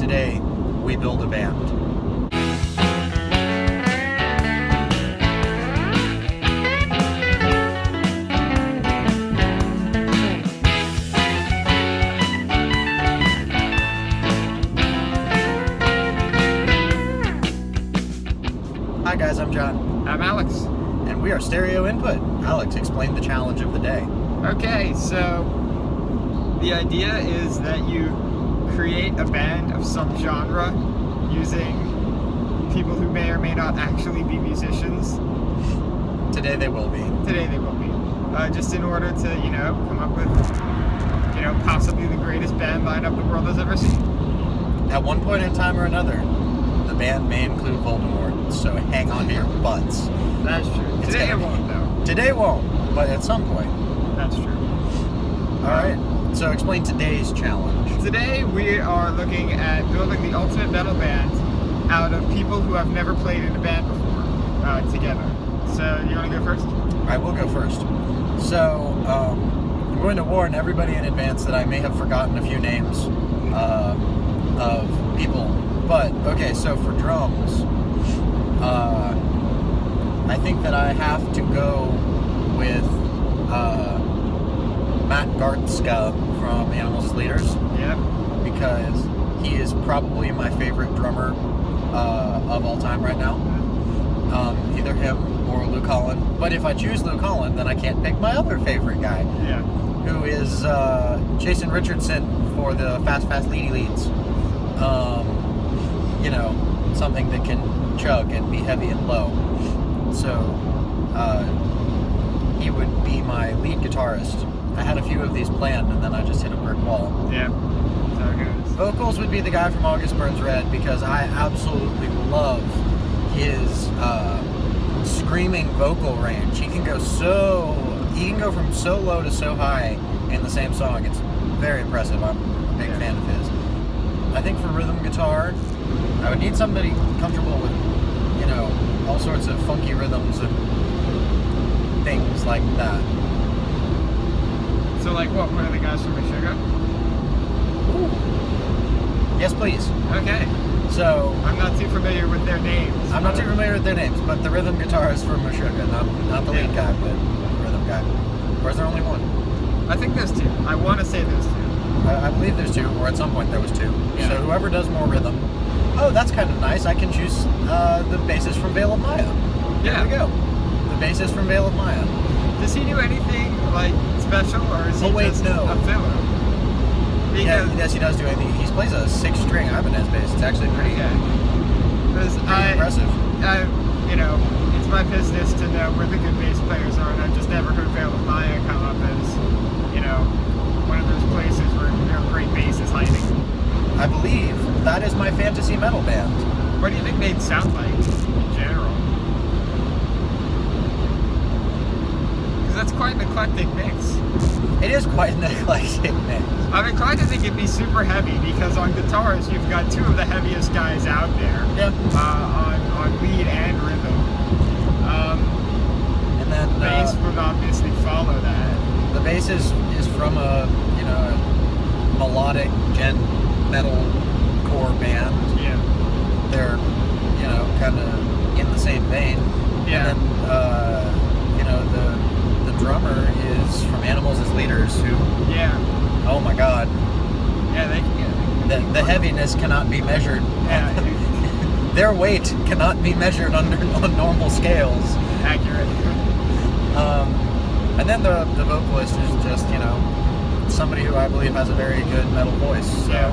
today we build a band. Hi guys, I'm John. I'm Alex. And we are Stereo Input. Alex, explain the challenge of the day. Okay, so the idea is that you create a band of some genre using people who may or may not actually be musicians. Today they will be. Today they will be. Just in order to, come up with, possibly the greatest band lineup the world has ever seen. At one point in time or another, the band may include Voldemort, so hang on to your butts. That's true. Today it won't, though. Today won't, but at some point. That's true. Alright, so explain today's challenge. Today we are looking at building the ultimate metal band out of people who have never played in a band before together. So you want to go first? I will go first. So, I'm going to warn everybody in advance that I may have forgotten a few names of people. But, okay, so for drums, I think that I have to go with Matt Gartzka from Animals as Leaders. Yep. Because he is probably my favorite drummer of all time right now. Either him or Luke Holland. But if I choose Luke Holland, then I can't pick my other favorite guy. Yeah. Who is Jason Richardson for the Fast Leady Leads. Something that can chug and be heavy and low. So, he would be my lead guitarist. I had a few of these planned, and then I just hit a brick wall. Yeah, that's how it goes. Vocals would be the guy from August Burns Red, because I absolutely love his screaming vocal range. He can go from so low to so high in the same song. It's very impressive. I'm a big fan of his. I think for rhythm guitar, I would need somebody comfortable with, all sorts of funky rhythms and things like that. So, like what? One of the guys from Meshuggah? Ooh. Yes, please. Okay. So I'm not too familiar with their names. I'm not too familiar with their names, but the rhythm guitarist from Meshuggah, not the lead guy, but the rhythm guy. Or is there only one? I think there's two. I want to say there's two. I believe there's two, or at some point there was two. Yeah. So whoever does more rhythm. Oh, that's kind of nice. I can choose the bassist from Veil of Maya. Yeah. There we go. The bassist from Veil of Maya. Does he do anything like special, or is he just no. a filler? Yeah, yes, he does do anything. He plays a 6-string Ibanez bass. It's actually pretty impressive. It's my business to know where the good bass players are, and I've just never heard Veil of Maya come up as, one of those places where great bass is hiding. I believe that is my fantasy metal band. What do you think they'd sound like in general? Because that's quite an eclectic mix. It is quite an eclectic mix. I'm inclined to think it'd be super heavy, because on guitars you've got two of the heaviest guys out there. Yep. On lead and rhythm. And then bass would obviously follow that. The bass is from a melodic gen metal core band. Yeah. They're kind of in the same vein. Yeah. And then the drummer is from Animals as Leaders, who oh my god. Yeah, they can get The heaviness cannot be measured. Yeah. Their weight cannot be measured on normal scales. Accurate. And then the vocalist is just, somebody who I believe has a very good metal voice. So, Yeah.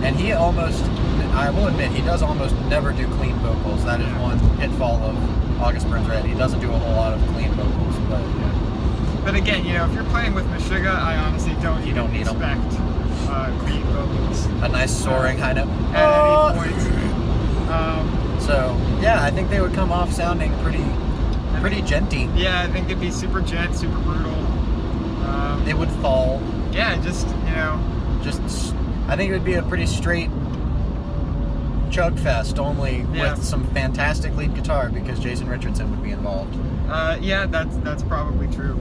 And he I will admit, he does almost never do clean vocals. That is one pitfall of August Burns Red. He doesn't do a whole lot of clean vocals, but... But again, if you're playing with Meshuggah, I honestly don't need expect clean vocals. A nice soaring high note. At any point. So, yeah, I think they would come off sounding pretty genty. Yeah, I think it'd be super gent, super brutal. It would fall. Yeah, just, I think it would be a pretty straight chug fest, only with some fantastic lead guitar, because Jason Richardson would be involved. Yeah, that's probably true.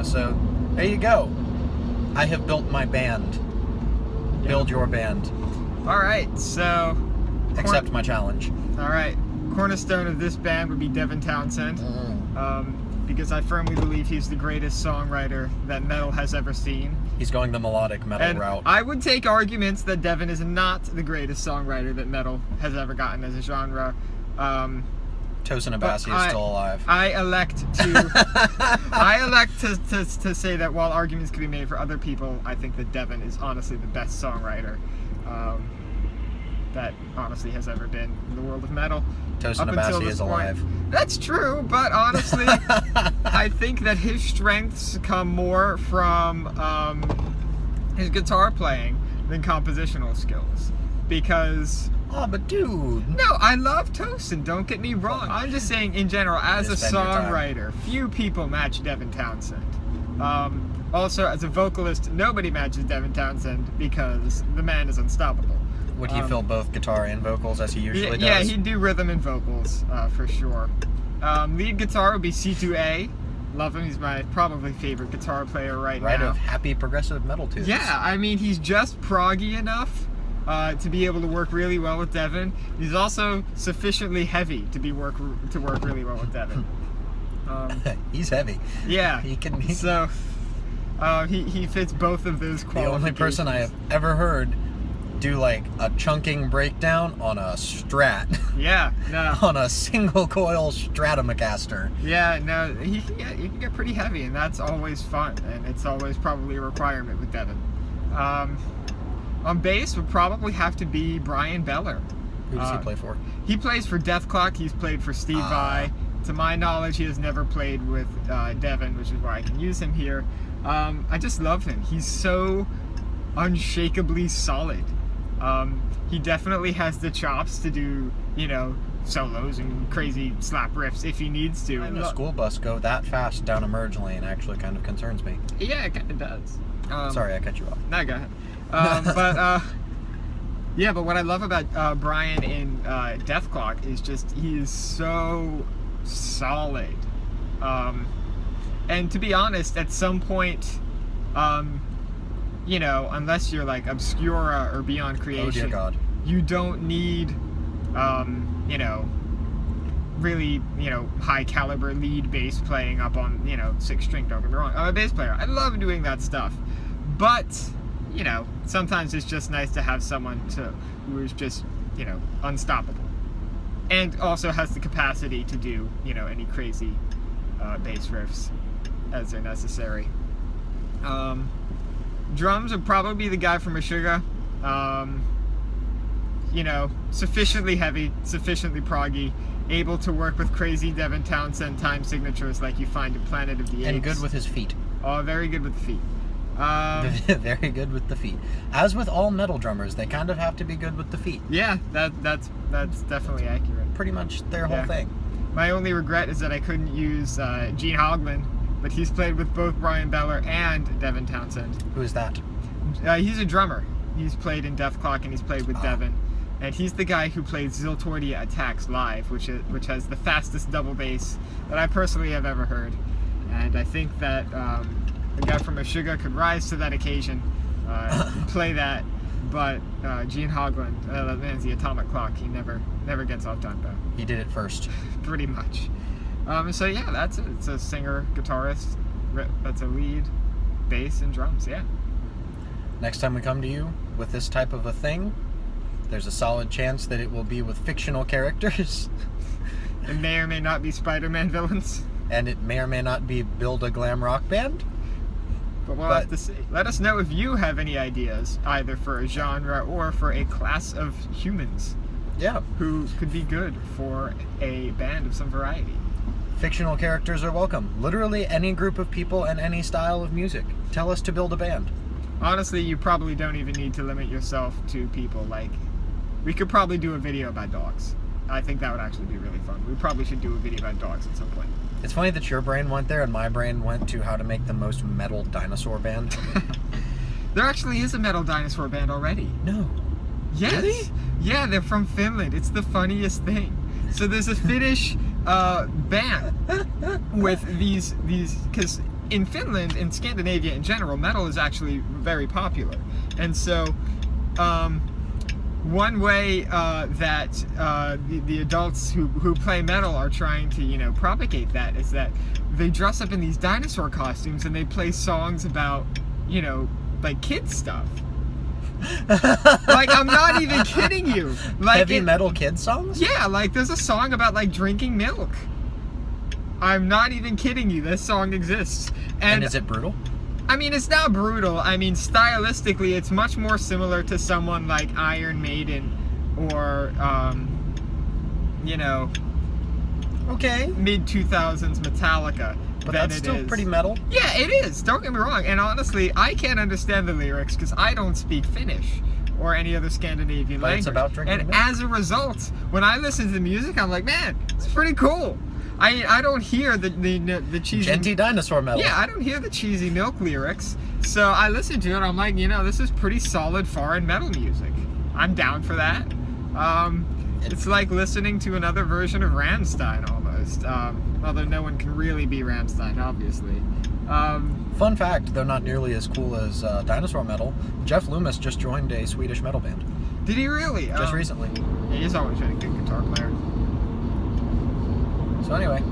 So there you go. I have built my band. Build your band. All right, so Accept my challenge. all right, cornerstone of this band would be Devin Townsend, because I firmly believe he's the greatest songwriter that metal has ever seen. He's going the melodic metal And route. I would take arguments that Devin is not the greatest songwriter that metal has ever gotten as a genre. Tosin Abasi is still alive. I elect to say that while arguments can be made for other people, I think that Devin is honestly the best songwriter that honestly has ever been in the world of metal. Tosin Abasi is alive. That's true, but honestly, I think that his strengths come more from his guitar playing than compositional skills. Because Oh, but dude. no, I love Tosin, don't get me wrong. I'm just saying in general, as a Spend your time. songwriter, few people match Devin Townsend. Also, as a vocalist, nobody matches Devin Townsend because the man is unstoppable. Would he fill both guitar and vocals as he usually does? Yeah, he'd do rhythm and vocals, for sure. Lead guitar would be C2A. Love him, he's my probably favorite guitar player right now. of happy progressive metal tunes. Yeah, I mean, he's just proggy enough to be able to work really well with Devin. He's also sufficiently heavy to work really well with Devin. He's heavy. Yeah. He can. So he fits both of those The qualifications. only person I have ever heard do like a chunking breakdown on a Strat, Yeah. No. on a single coil Stratomacaster. Yeah. No. He can get pretty heavy, and that's always fun, and it's always probably a requirement with Devin. On bass would probably have to be Brian Beller. Who does he play for? He plays for Death Clock. He's played for Steve Vai. To my knowledge, he has never played with Devin, which is why I can use him here. I just love him. He's so unshakably solid. He definitely has the chops to do, solos and crazy slap riffs if he needs to. And a school bus go that fast down a merge lane actually kind of concerns me. Yeah, it kind of does. Sorry, I cut you off. No, go ahead. But what I love about Brian in Death Clock is just he is so solid. And to be honest, at some point, unless you're like Obscura or Beyond Creation, Oh dear God. you don't need, really, high caliber lead bass playing up on, 6 string, don't get me wrong. I'm a bass player. I love doing that stuff. But, sometimes it's just nice to have someone who is just, unstoppable. And also has the capacity to do, any crazy bass riffs as they're necessary. Drums would probably be the guy from Meshuggah. Sufficiently heavy, sufficiently proggy, able to work with crazy Devin Townsend time signatures like you find in Planet of the Apes. And good with his feet. Oh, very good with the feet. Very good with the feet. As with all metal drummers, they kind of have to be good with the feet. Yeah, that's definitely accurate. Pretty much their whole thing. My only regret is that I couldn't use Gene Hoglan, but he's played with both Brian Beller and Devin Townsend. Who is that? He's a drummer. He's played in Death Clock and he's played with Devin. And he's the guy who played Ziltordia Attacks live, which has the fastest double bass that I personally have ever heard. And I think that the guy from Meshuggah could rise to that occasion, play that. But Gene Hoglan, that man's the atomic clock. He never gets off time though. He did it first. Pretty much. So yeah, that's it. It's a singer, guitarist. That's a lead, bass, and drums. Yeah. Next time we come to you with this type of a thing, there's a solid chance that it will be with fictional characters. It may or may not be Spider-Man villains. And it may or may not be build a glam rock band. But we'll have to see. Let us know if you have any ideas, either for a genre or for a class of humans. Yeah. Who could be good for a band of some variety. Fictional characters are welcome. Literally any group of people and any style of music. Tell us to build a band. Honestly, you probably don't even need to limit yourself to people. Like, we could probably do a video about dogs. I think that would actually be really fun. We probably should do a video about dogs at some point. It's funny that your brain went there and my brain went to how to make the most metal dinosaur band. There actually is a metal dinosaur band already. No. Yes. Really? Yeah, they're from Finland. It's the funniest thing. So there's a Finnish band with these, because in Finland, in Scandinavia in general, metal is actually very popular. And so one way that the adults who play metal are trying to, you know, propagate that is that they dress up in these dinosaur costumes and they play songs about, you know, like kids stuff. Like, I'm not even kidding you. Like, heavy metal kids songs? Yeah, like there's a song about like drinking milk. I'm not even kidding you. This song exists. And is it brutal? I mean, it's not brutal. I mean, stylistically, it's much more similar to someone like Iron Maiden or, you know, okay, mid-2000s Metallica. But that's still pretty metal. Yeah, it is. Don't get me wrong. And honestly, I can't understand the lyrics because I don't speak Finnish or any other Scandinavian language. It's about drinking milk. As a result, when I listen to the music, I'm like, man, it's pretty cool. I don't hear the cheesy... Genty dinosaur metal. Yeah, I don't hear the cheesy milk lyrics. So I listen to it, I'm like, you know, this is pretty solid foreign metal music. I'm down for that. It's like listening to another version of Rammstein, almost. Although no one can really be Rammstein, obviously. Fun fact, though not nearly as cool as dinosaur metal, Jeff Loomis just joined a Swedish metal band. Did he really? Just recently. Yeah, he's always been a good guitar player. So anyway,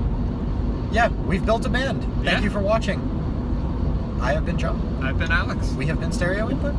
yeah, we've built a band. Thank you for watching. I have been John. I've been Alex. We have been Stereo Input.